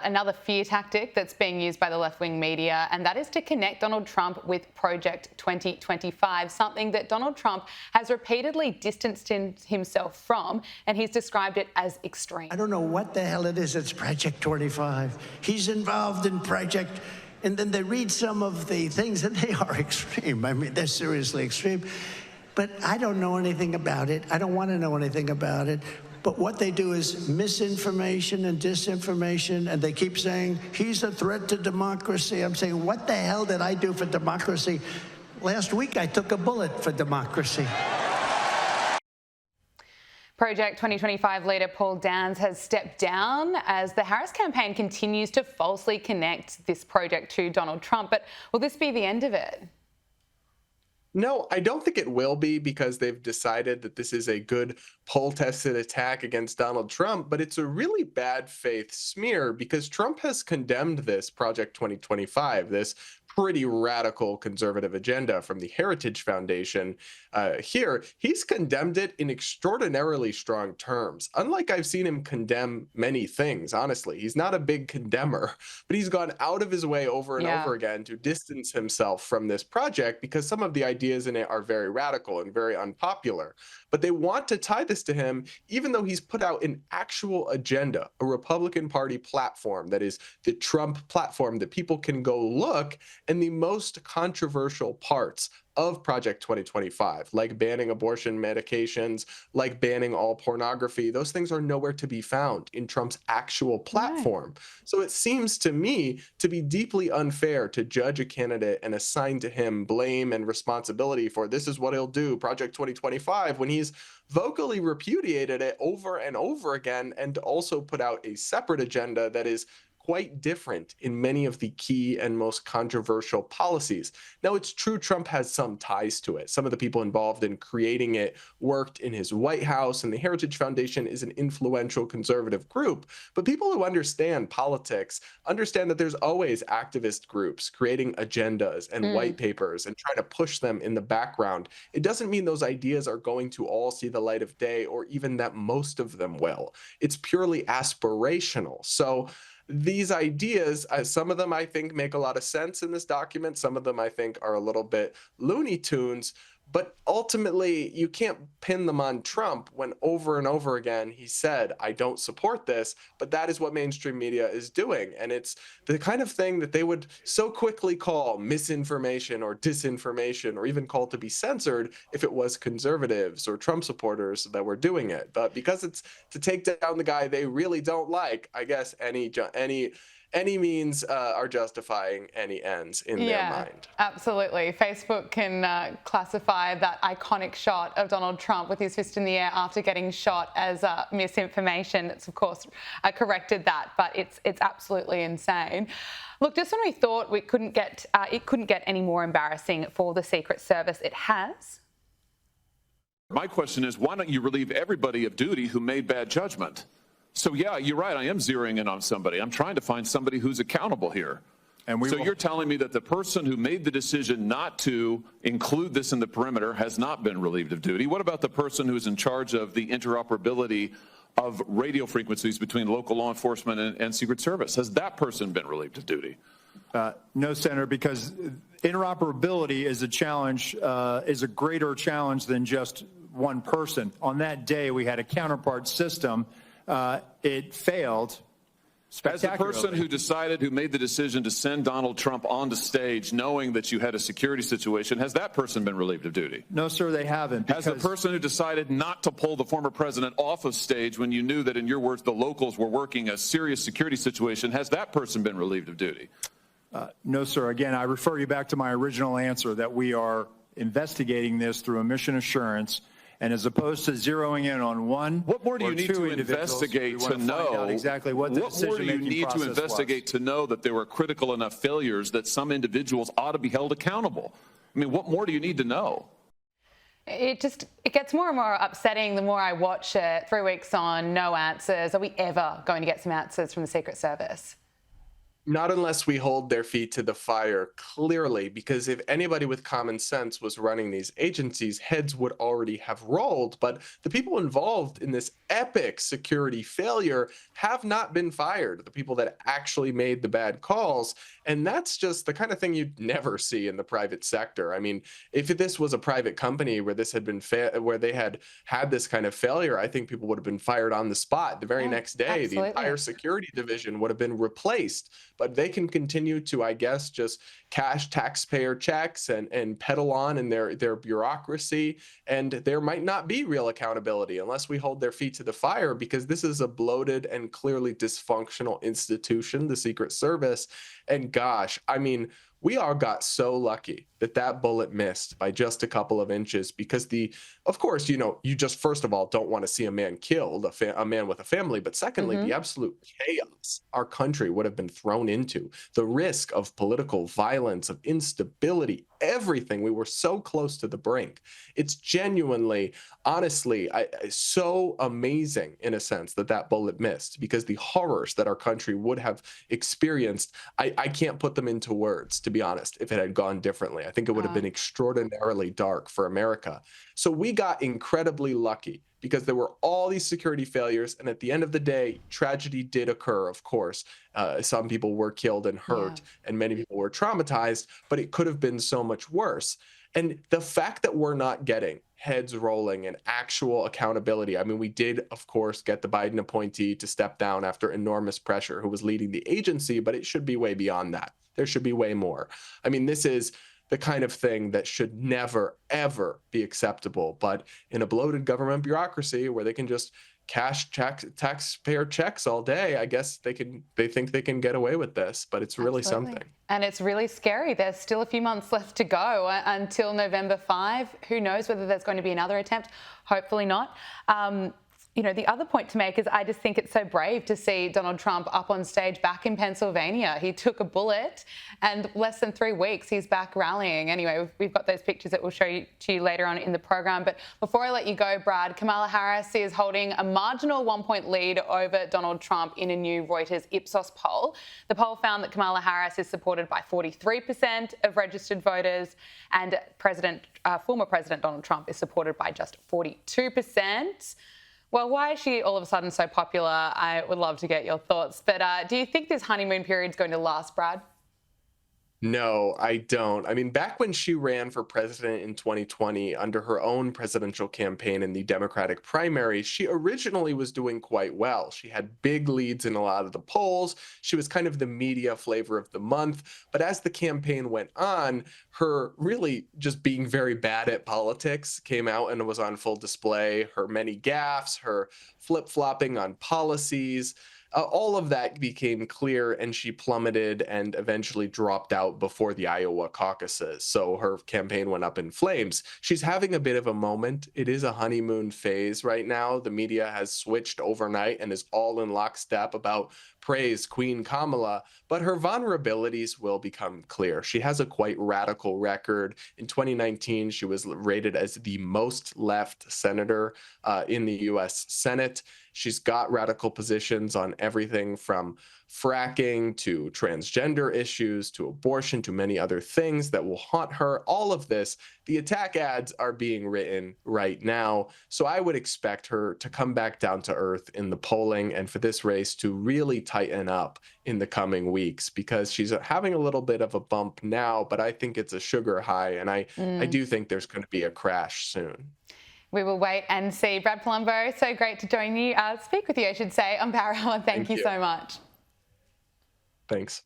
Another fear tactic that's being used by the left-wing media, and that is to connect Donald Trump with Project 2025, something that Donald Trump has repeatedly distanced himself from, and he's described it as extreme. I don't know what the hell it is. It's Project 25. He's involved in Project, and then they read some of the things, and they are extreme. I mean, they're seriously extreme. But I don't know anything about it. I don't want to know anything about it. But what they do is misinformation and disinformation, and they keep saying, he's a threat to democracy. I'm saying, what the hell did I do for democracy? Last week, I took a bullet for democracy. Project 2025 leader Paul Downs has stepped down as the Harris campaign continues to falsely connect this project to Donald Trump. But will this be the end of it? No, I don't think it will be, because they've decided that this is a good poll-tested attack against Donald Trump, but it's a really bad faith smear because Trump has condemned this Project 2025, this pretty radical conservative agenda from the Heritage Foundation here. He's condemned it in extraordinarily strong terms. Unlike I've seen him condemn many things, honestly. He's not a big condemner, but he's gone out of his way over and over again to distance himself from this project because some of the ideas in it are very radical and very unpopular. But they want to tie this to him, even though he's put out an actual agenda, a Republican Party platform that is the Trump platform that people can go look. And the most controversial parts of Project 2025, like banning abortion medications, like banning all pornography, those things are nowhere to be found in Trump's actual platform. Right. So it seems to me to be deeply unfair to judge a candidate and assign to him blame and responsibility for this is what he'll do, Project 2025, when he's vocally repudiated it over and over again and also put out a separate agenda that is quite different in many of the key and most controversial policies. Now, it's true Trump has some ties to it. Some of the people involved in creating it worked in his White House, and the Heritage Foundation is an influential conservative group. But people who understand politics understand that there's always activist groups creating agendas and white papers and trying to push them in the background. It doesn't mean those ideas are going to all see the light of day, or even that most of them will. It's purely aspirational. So these ideas, some of them I think make a lot of sense in this document. Some of them I think are a little bit Looney Tunes. But ultimately, you can't pin them on Trump when over and over again he said, I don't support this, but that is what mainstream media is doing. And it's the kind of thing that they would so quickly call misinformation or disinformation, or even call to be censored if it was conservatives or Trump supporters that were doing it. But because it's to take down the guy they really don't like, I guess any means are justifying any ends in their mind. Absolutely. Facebook can classify that iconic shot of Donald Trump with his fist in the air after getting shot as misinformation. It's, of course, corrected that, but it's absolutely insane. Look, just when we thought it couldn't get any more embarrassing for the Secret Service, it has. My question is, why don't you relieve everybody of duty who made bad judgment? So, yeah, you're right. I am zeroing in on somebody. I'm trying to find somebody who's accountable here. And so you're telling me that the person who made the decision not to include this in the perimeter has not been relieved of duty. What about the person who's in charge of the interoperability of radio frequencies between local law enforcement and Secret Service? Has that person been relieved of duty? No, Senator, because interoperability is a challenge, is a greater challenge than just one person. On that day, we had a counterpart system. It failed spectacularly. As the person who made the decision to send Donald Trump onto stage knowing that you had a security situation, has that person been relieved of duty? No, sir, they haven't. Has the person who decided not to pull the former president off of stage when you knew that, in your words, the locals were working a serious security situation, has that person been relieved of duty? No, sir. Again, I refer you back to my original answer that we are investigating this through a mission assurance. And as opposed to zeroing in on one, what more do you need to investigate to know exactly what the decision-making process was? What more do you need to investigate to know that there were critical enough failures that some individuals ought to be held accountable? I mean, what more do you need to know? It gets more and more upsetting the more I watch it. 3 weeks on, no answers. Are we ever going to get some answers from the Secret Service? Not unless we hold their feet to the fire, clearly, because if anybody with common sense was running these agencies, heads would already have rolled. But the people involved in this epic security failure have not been fired, the people that actually made the bad calls. And that's just the kind of thing you'd never see in the private sector. I mean, if this was a private company where this had been where they had this kind of failure, I think people would have been fired on the spot. The very Yeah, next day, the absolutely. entire security division would have been replaced. But they can continue to, I guess, just cash taxpayer checks and peddle on in their bureaucracy. And there might not be real accountability unless we hold their feet to the fire, because this is a bloated and clearly dysfunctional institution, the Secret Service. And gosh, I mean, we all got so lucky that that bullet missed by just a couple of inches, because of course, you just first of all don't want to see a man killed, a man with a family, but secondly, the absolute chaos our country would have been thrown into, the risk of political violence, of instability, everything. We were so close to the brink. It's genuinely, honestly, so amazing in a sense that bullet missed, because the horrors that our country would have experienced, I can't put them into words, to be honest, if it had gone differently. I think it would have been extraordinarily dark for America. So we got incredibly lucky, because there were all these security failures. And at the end of the day, tragedy did occur, of course. Some people were killed and hurt, and many people were traumatized, but it could have been so much worse. And the fact that we're not getting heads rolling and actual accountability. I mean, we did, of course, get the Biden appointee to step down after enormous pressure, who was leading the agency, but it should be way beyond that. There should be way more. I mean, this is the kind of thing that should never, ever be acceptable. But in a bloated government bureaucracy where they can just cash taxpayer checks all day, I guess they think they can get away with this, but it's really something. And it's really scary. There's still a few months left to go until November 5. Who knows whether there's going to be another attempt? Hopefully not. The other point to make is I just think it's so brave to see Donald Trump up on stage back in Pennsylvania. He took a bullet, and less than 3 weeks, he's back rallying. Anyway, we've got those pictures that we'll show to you later on in the program. But before I let you go, Brad, Kamala Harris is holding a marginal 1-point lead over Donald Trump in a new Reuters Ipsos poll. The poll found that Kamala Harris is supported by 43% of registered voters, and former President Donald Trump is supported by just 42%. Well, why is she all of a sudden so popular? I would love to get your thoughts. But do you think this honeymoon period is going to last, Brad? No, I don't. I mean, back when she ran for president in 2020 under her own presidential campaign in the Democratic primary, she originally was doing quite well. She had big leads in a lot of the polls. She was kind of the media flavor of the month. But as the campaign went on, her really just being very bad at politics came out and was on full display. Her many gaffes, her flip-flopping on policies, all of that became clear, and she plummeted and eventually dropped out before the Iowa caucuses. So her campaign went up in flames. She's having a bit of a moment. It is a honeymoon phase right now. The media has switched overnight and is all in lockstep about praise Queen Kamala, but her vulnerabilities will become clear. She has a quite radical record. In 2019, she was rated as the most left senator in the U.S. Senate. She's got radical positions on everything from fracking to transgender issues to abortion to many other things that will haunt her. All of this, the attack ads are being written right now. So I would expect her to come back down to earth in the polling, and for this race to really tighten up in the coming weeks, because she's having a little bit of a bump now, but I think it's a sugar high, and I do think there's going to be a crash soon. We will wait and see. Brad Polumbo, so great to speak with you, I should say, on Power Hour. Thank you so much. Thanks.